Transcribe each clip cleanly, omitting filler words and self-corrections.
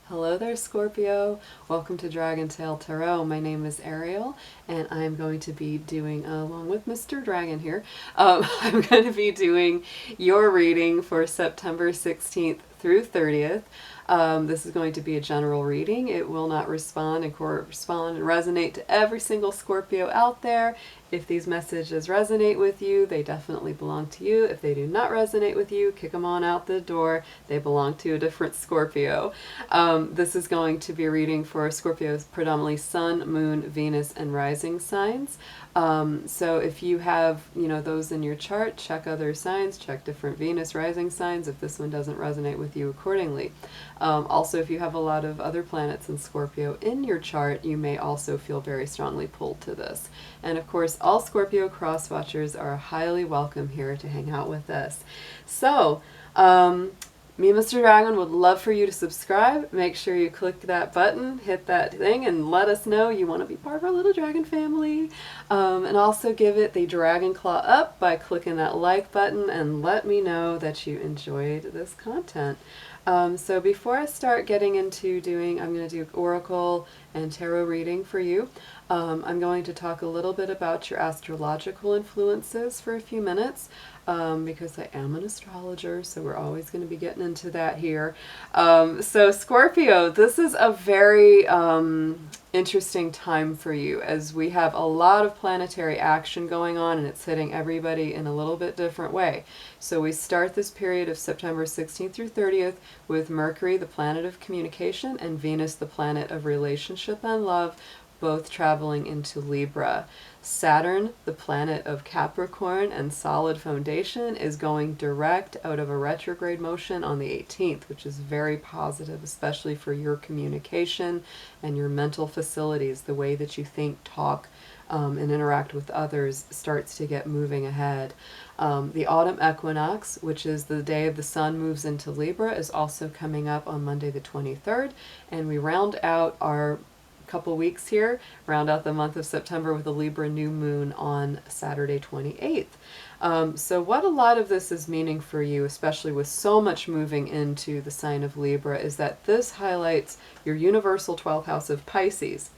Hello there, Scorpio. Welcome to Dragon Tail Tarot. My name is Ariel, and I'm going to be doing, along with Mr. Dragon here, I'm going to be doing your reading for September 16th through 30th. This is going to be a general reading. It will not respond and correspond and resonate to every single Scorpio out there. If these messages resonate with you, they definitely belong to you. If they do not resonate with you, kick them on out the door. They belong to a different Scorpio. This is going to be a reading for Scorpios, predominantly Sun, Moon, Venus, and rising signs. So if you have, those in your chart, check other signs, check different Venus rising signs if this one doesn't resonate with you accordingly. Also, if you have a lot of other planets in Scorpio in your chart, you may also feel very strongly pulled to this. And of course, all Scorpio cross watchers are highly welcome here to hang out with us. So, me and Mr. Dragon would love for you to subscribe. Make sure you click that button, hit that thing, and let us know you want to be part of our little dragon family. And also give it the dragon claw up by clicking that like button and let me know that you enjoyed this content. So before I start getting into I'm going to do oracle and tarot reading for you. I'm going to talk a little bit about your astrological influences for a few minutes. Because I am an astrologer, so we're always going to be getting into that here. So Scorpio, this is a very interesting time for you as we have a lot of planetary action going on and it's hitting everybody in a little bit different way. So we start this period of September 16th through 30th with Mercury, the planet of communication, and Venus, the planet of relationship and love, both traveling into Libra. Saturn, the planet of Capricorn and solid foundation, is going direct out of a retrograde motion on the 18th, which is very positive, especially for your communication and your mental facilities. The way that you think, talk, and interact with others starts to get moving ahead. The autumn equinox, which is the day of the sun moves into Libra, is also coming up on Monday the 23rd, and we round out our couple weeks here, round out the month of September with a Libra new moon on Saturday 28th. So what a lot of this is meaning for you, especially with so much moving into the sign of Libra, is that this highlights your universal 12th house of Pisces.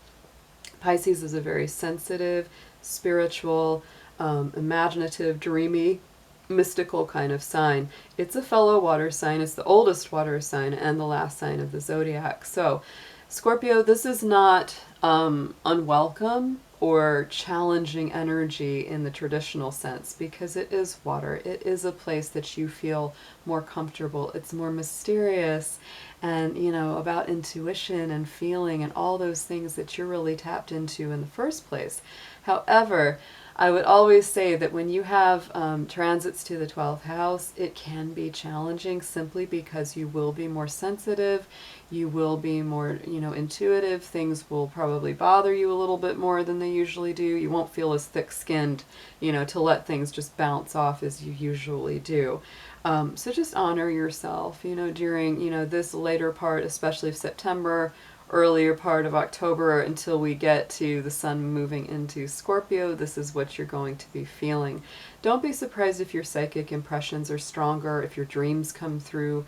Pisces is a very sensitive, spiritual, imaginative, dreamy, mystical kind of sign. It's a fellow water sign. It's the oldest water sign and the last sign of the zodiac. So Scorpio, this is not unwelcome or challenging energy in the traditional sense because it is water. It is a place that you feel more comfortable. It's more mysterious and, about intuition and feeling and all those things that you're really tapped into in the first place. However, I would always say that when you have transits to the 12th house, it can be challenging simply because you will be more sensitive, you will be more, intuitive, things will probably bother you a little bit more than they usually do. You won't feel as thick-skinned, to let things just bounce off as you usually do. So just honor yourself, during, this later part, especially of September, earlier part of October until we get to the sun moving into Scorpio. This is what you're going to be feeling. Don't be surprised if your psychic impressions are stronger, if your dreams come through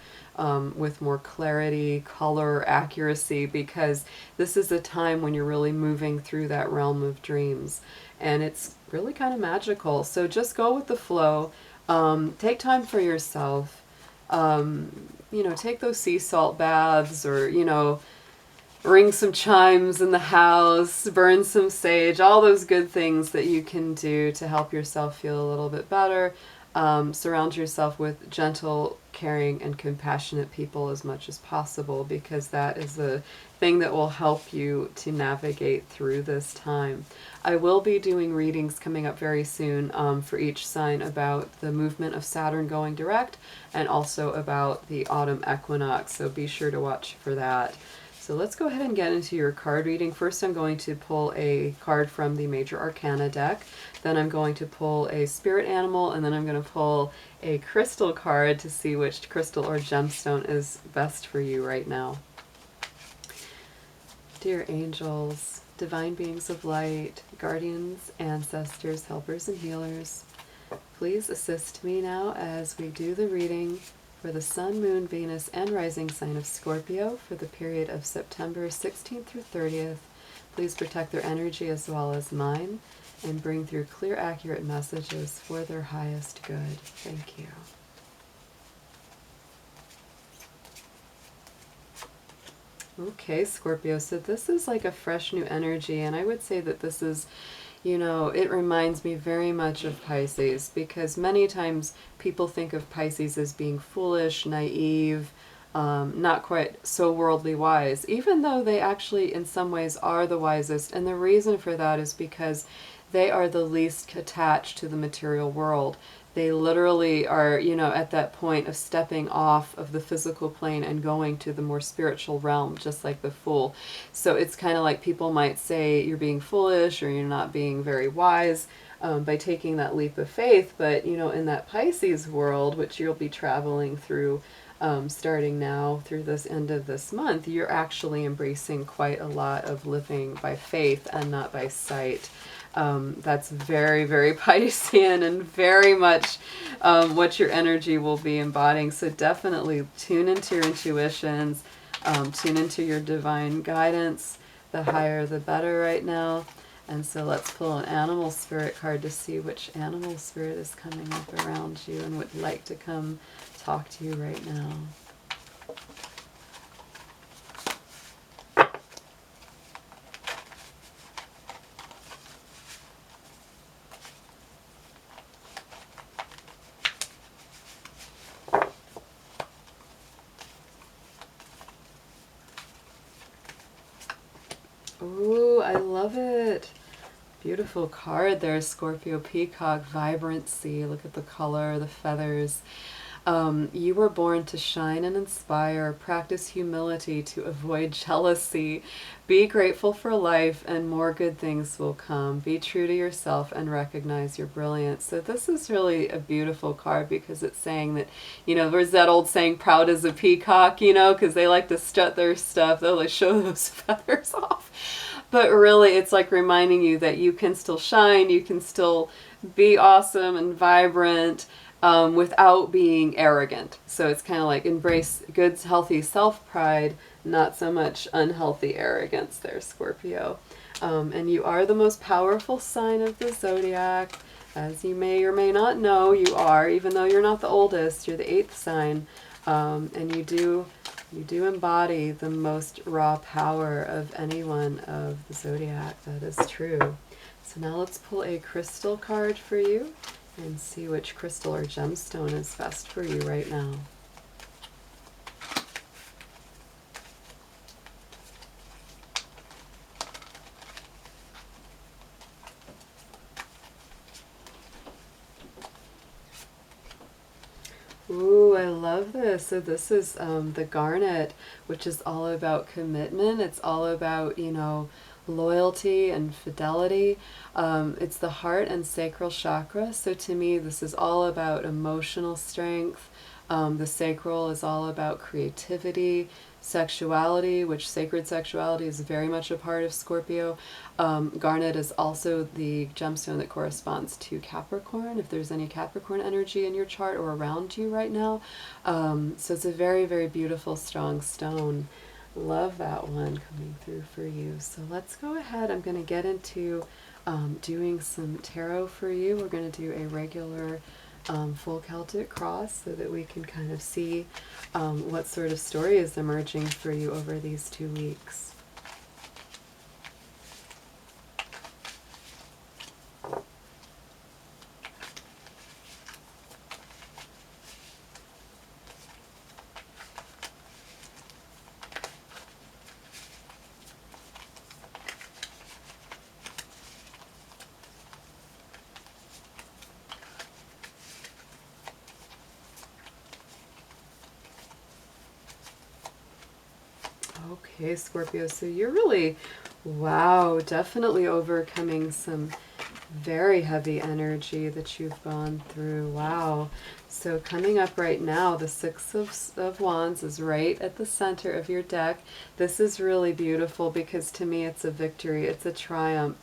with more clarity, color, accuracy, because this is a time when you're really moving through that realm of dreams. And it's really kind of magical. So just go with the flow. Take time for yourself. Take those sea salt baths or, ring some chimes in the house, burn some sage, all those good things that you can do to help yourself feel a little bit better. Surround yourself with gentle, caring, and compassionate people as much as possible because that is the thing that will help you to navigate through this time. I will be doing readings coming up very soon for each sign about the movement of Saturn going direct and also about the autumn equinox, so be sure to watch for that. So let's go ahead and get into your card reading. First, I'm going to pull a card from the Major Arcana deck. Then I'm going to pull a spirit animal, and then I'm going to pull a crystal card to see which crystal or gemstone is best for you right now. Dear angels, divine beings of light, guardians, ancestors, helpers, and healers, please assist me now as we do the reading for the Sun, Moon, Venus, and rising sign of Scorpio for the period of September 16th through 30th. Please protect their energy as well as mine and bring through clear, accurate messages for their highest good. Thank you. Okay, Scorpio, so this is like a fresh new energy, and I would say that this is, it reminds me very much of Pisces, because many times people think of Pisces as being foolish, naive, not quite so worldly wise, even though they actually in some ways are the wisest. And the reason for that is because they are the least attached to the material world. They literally are, at that point of stepping off of the physical plane and going to the more spiritual realm, just like the Fool. So it's kind of like people might say you're being foolish or you're not being very wise by taking that leap of faith. But, in that Pisces world, which you'll be traveling through starting now through this end of this month, you're actually embracing quite a lot of living by faith and not by sight. That's very, very Piscean and very much what your energy will be embodying. So definitely tune into your intuitions, tune into your divine guidance. The higher the better right now. And so let's pull an animal spirit card to see which animal spirit is coming up around you and would like to come talk to you right now. Ooh, I love it. Beautiful card there, Scorpio. Peacock, vibrancy. Look at the color, the feathers. You were born to shine and inspire. Practice humility to avoid jealousy. Be grateful for life and more good things will come. Be true to yourself and recognize your brilliance. So this is really a beautiful card because it's saying that, there's that old saying, proud as a peacock, because they like to strut their stuff. They'll like show those feathers off. But really, it's like reminding you that you can still shine, you can still be awesome and vibrant without being arrogant. So it's kind of like embrace good, healthy self-pride, not so much unhealthy arrogance there, Scorpio. And you are the most powerful sign of the zodiac. As you may or may not know, you are, even though you're not the oldest, you're the 8th sign. And you do embody the most raw power of anyone of the zodiac. That is true. So now let's pull a crystal card for you and see which crystal or gemstone is best for you right now. Ooh, I love this. So this is the garnet, which is all about commitment. It's all about, loyalty and fidelity. It's the heart and sacral chakra. So to me, this is all about emotional strength. The sacral is all about creativity, sexuality, which sacred sexuality is very much a part of Scorpio. Garnet is also the gemstone that corresponds to Capricorn, if there's any Capricorn energy in your chart or around you right now. So it's a very, very beautiful, strong stone. Love that one coming through for you. So let's go ahead. I'm going to get into doing some tarot for you. We're going to do a regular full Celtic cross so that we can kind of see what sort of story is emerging for you over these 2 weeks. Okay, Scorpio, so you're really, wow, definitely overcoming some very heavy energy that you've gone through. Wow. So coming up right now, the Six of Wands is right at the center of your deck. This is really beautiful because to me it's a victory. It's a triumph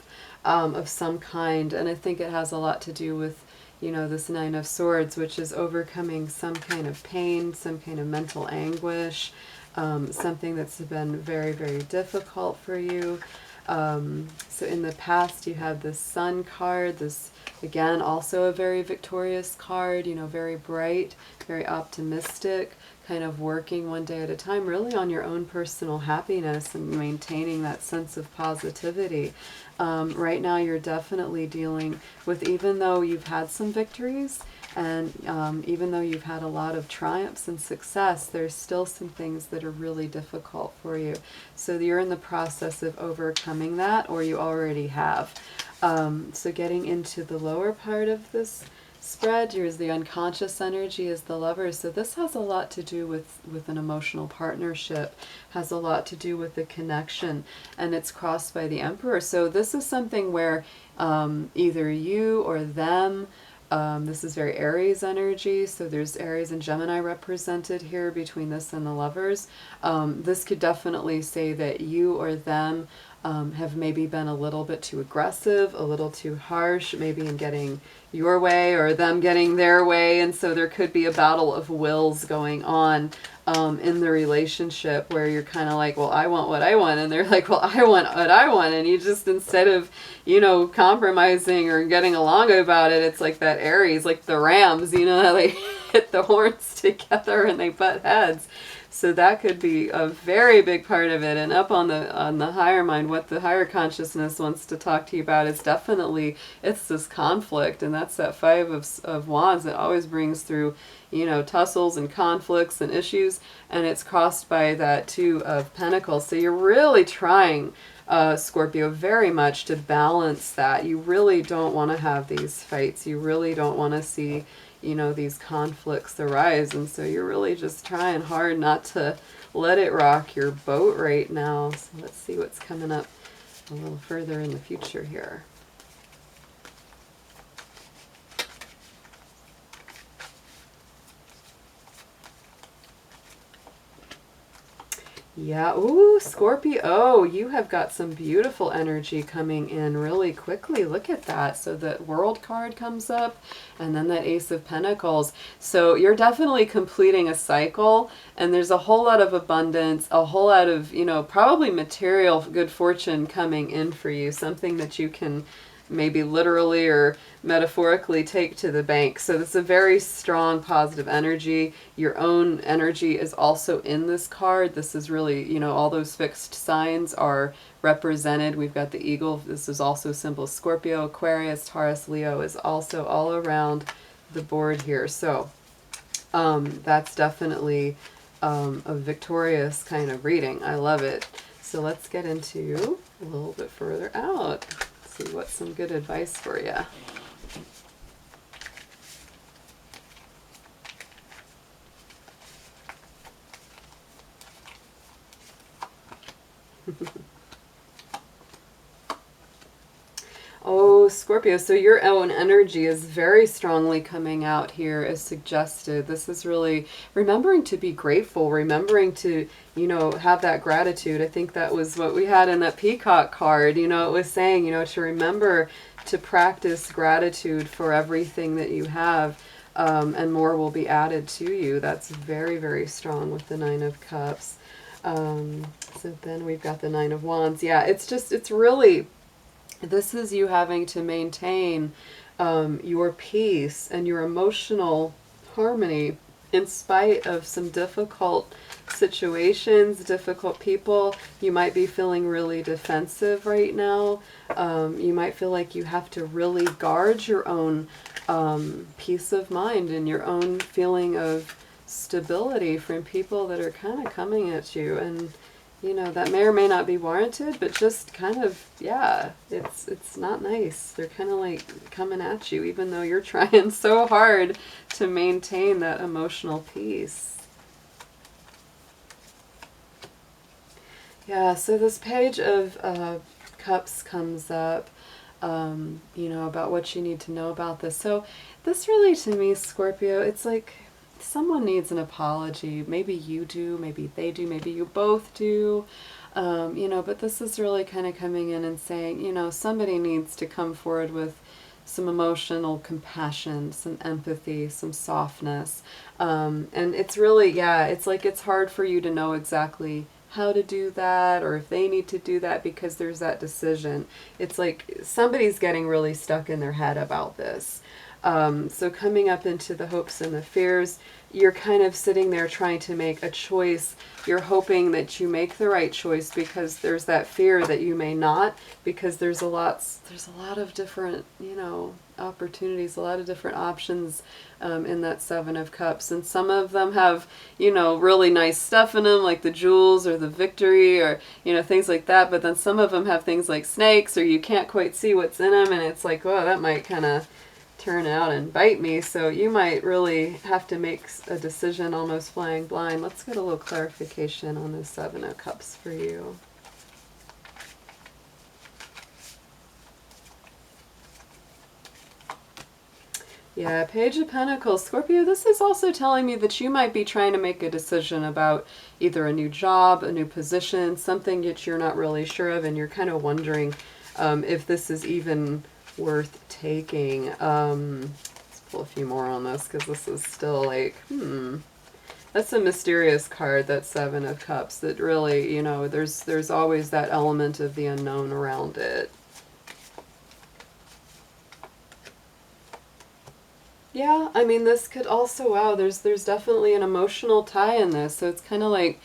of some kind. And I think it has a lot to do with, you know, this Nine of Swords, which is overcoming some kind of pain, some kind of mental anguish, something that's been very, very difficult for you. So in the past, you had this Sun card, this, again, also a very victorious card, you know, very bright, very optimistic, kind of working one day at a time, really on your own personal happiness and maintaining that sense of positivity. Right now, you're definitely dealing with, even though you've had some victories, and even though you've had a lot of triumphs and success, there's still some things that are really difficult for you. So you're in the process of overcoming that, or you already have. So getting into the lower part of this spread, here's the unconscious energy is the Lovers. So this has a lot to do with an emotional partnership, has a lot to do with the connection, and it's crossed by the Emperor. So this is something where either you or them, this is very Aries energy, so there's Aries and Gemini represented here between this and the Lovers. This could definitely say that you or them have maybe been a little bit too aggressive, a little too harsh, maybe in getting your way or them getting their way, and so there could be a battle of wills going on in the relationship where you're kind of like, well, I want what I want, and they're like, well, I want what I want, and you just, instead of, you know, compromising or getting along about it, it's like that Aries, like the Rams, you know, how they hit the horns together and they butt heads. So that could be a very big part of it. And up on the higher mind, what the higher consciousness wants to talk to you about is definitely, it's this conflict. And that's that Five of Wands that always brings through, you know, tussles and conflicts and issues. And it's crossed by that Two of Pentacles. So you're really trying, Scorpio, very much to balance that. You really don't want to have these fights. You really don't want to see, you know, these conflicts arise, and so you're really just trying hard not to let it rock your boat right now. So let's see what's coming up a little further in the future here. Yeah, ooh, Scorpio, oh, you have got some beautiful energy coming in really quickly. Look at that. So the World card comes up, and then that Ace of Pentacles. So you're definitely completing a cycle, and there's a whole lot of abundance, a whole lot of, you know, probably material good fortune coming in for you, something that you can maybe literally or metaphorically take to the bank. So this is a very strong positive energy. Your own energy is also in this card. This is really, you know, all those fixed signs are represented. We've got the eagle. This is also a symbol. Scorpio, Aquarius, Taurus, Leo is also all around the board here. So that's definitely a victorious kind of reading. I love it. So let's get into a little bit further out. See what's some good advice for you. Oh, Scorpio, so your own energy is very strongly coming out here as suggested. This is really remembering to be grateful, remembering to, you know, have that gratitude. I think that was what we had in that Peacock card. You know, it was saying, you know, to remember to practice gratitude for everything that you have, and more will be added to you. That's very, very strong with the Nine of Cups. So then we've got the Nine of Wands. Yeah, it's just, it's really... This is you having to maintain your peace and your emotional harmony in spite of some difficult situations, difficult people. You might be feeling really defensive right now. You might feel like you have to really guard your own peace of mind and your own feeling of stability from people that are kind of coming at you. And you know, that may or may not be warranted, but just kind of, yeah, it's not nice. They're kind of like coming at you, even though you're trying so hard to maintain that emotional peace. Yeah, so this Page of Cups comes up, you know, about what you need to know about this. So this really, to me, Scorpio, it's like someone needs an apology. Maybe you do, maybe they do, maybe you both do, you know, but this is really kind of coming in and saying, you know, somebody needs to come forward with some emotional compassion, some empathy, some softness. And it's really, yeah, it's like it's hard for you to know exactly how to do that or if they need to do that because there's that decision. It's like somebody's getting really stuck in their head about this. So coming up into the hopes and the fears, you're kind of sitting there trying to make a choice. You're hoping that you make the right choice because there's that fear that you may not, because there's a lot of different, opportunities, a lot of different options in that Seven of Cups. And some of them have, really nice stuff in them, like the jewels or the victory or, things like that. But then some of them have things like snakes or you can't quite see what's in them. And it's like, well, that might kind of turn out and bite me. So you might really have to make a decision almost flying blind. Let's get a little clarification on the Seven of Cups for you. Yeah, Page of Pentacles. Scorpio, this is also telling me that you might be trying to make a decision about either a new job, a new position, something that you're not really sure of, and you're kind of wondering if this is even worth taking. Let's pull a few more on this because this is still like, That's a mysterious card, that Seven of Cups, that really, there's always that element of the unknown around it. Yeah, I mean, this could also, wow, there's definitely an emotional tie in this. So it's kind of like,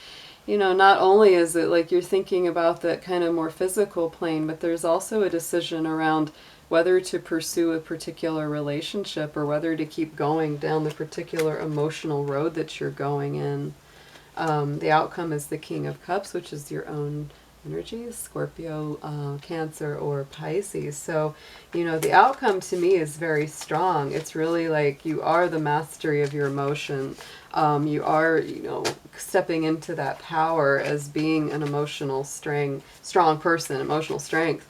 not only is it like you're thinking about that kind of more physical plane, but there's also a decision around whether to pursue a particular relationship or whether to keep going down the particular emotional road that you're going in. The outcome is the King of Cups, which is your own energy, Scorpio, Cancer, or Pisces. So, the outcome to me is very strong. It's really like you are the mastery of your emotion. You are, stepping into that power as being an emotional strong person, emotional strength.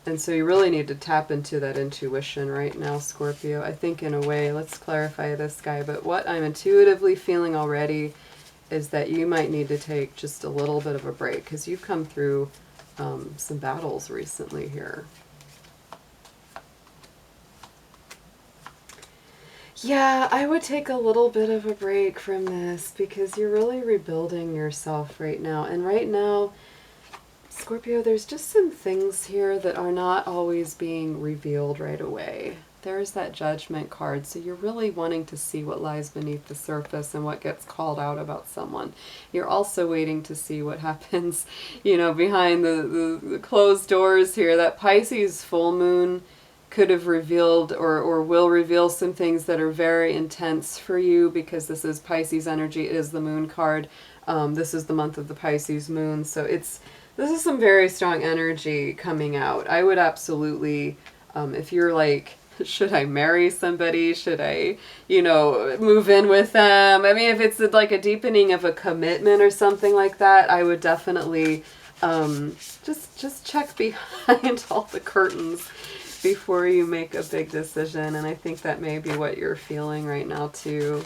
And so you really need to tap into that intuition right now, Scorpio. I think in a way, let's clarify this guy, but what I'm intuitively feeling already is that you might need to take just a little bit of a break because you've come through some battles recently here. Yeah, I would take a little bit of a break from this because you're really rebuilding yourself right now. And right now, Scorpio, there's just some things here that are not always being revealed right away. There's that Judgment card, so you're really wanting to see what lies beneath the surface and what gets called out about someone. You're also waiting to see what happens, behind the closed doors here. That Pisces full moon could have revealed or will reveal some things that are very intense for you because this is Pisces energy. It is the moon card. This is the month of the Pisces moon, so this is some very strong energy coming out. I would absolutely, if you're like, should I marry somebody? Should I, move in with them? I mean, if it's like a deepening of a commitment or something like that, I would definitely just check behind all the curtains before you make a big decision. And I think that may be what you're feeling right now too.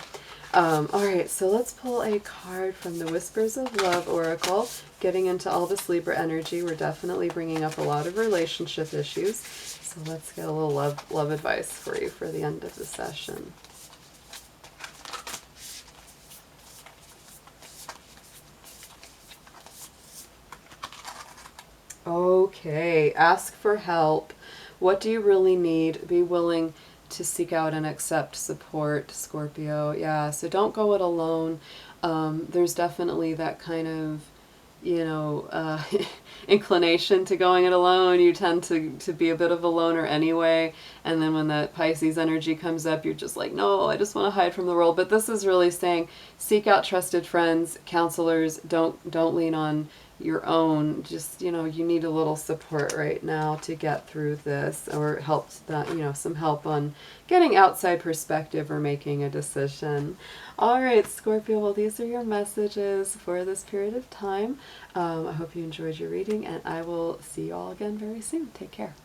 All right, so let's pull a card from the Whispers of Love Oracle. Getting into all this Libra energy, we're definitely bringing up a lot of relationship issues. So let's get a little love advice for you for the end of the session. Okay, ask for help. What do you really need? Be willing to seek out and accept support, Scorpio. Yeah, so don't go it alone. There's definitely that kind of, inclination to going it alone. You tend to be a bit of a loner anyway. And then when that Pisces energy comes up, you're just like, no, I just want to hide from the world. But this is really saying, seek out trusted friends, counselors. Don't lean on your own. Just, you need a little support right now to get through this, or help that, some help on getting outside perspective or making a decision. All right, Scorpio, well, these are your messages for this period of time. I hope you enjoyed your reading, and I will see you all again very soon. Take care.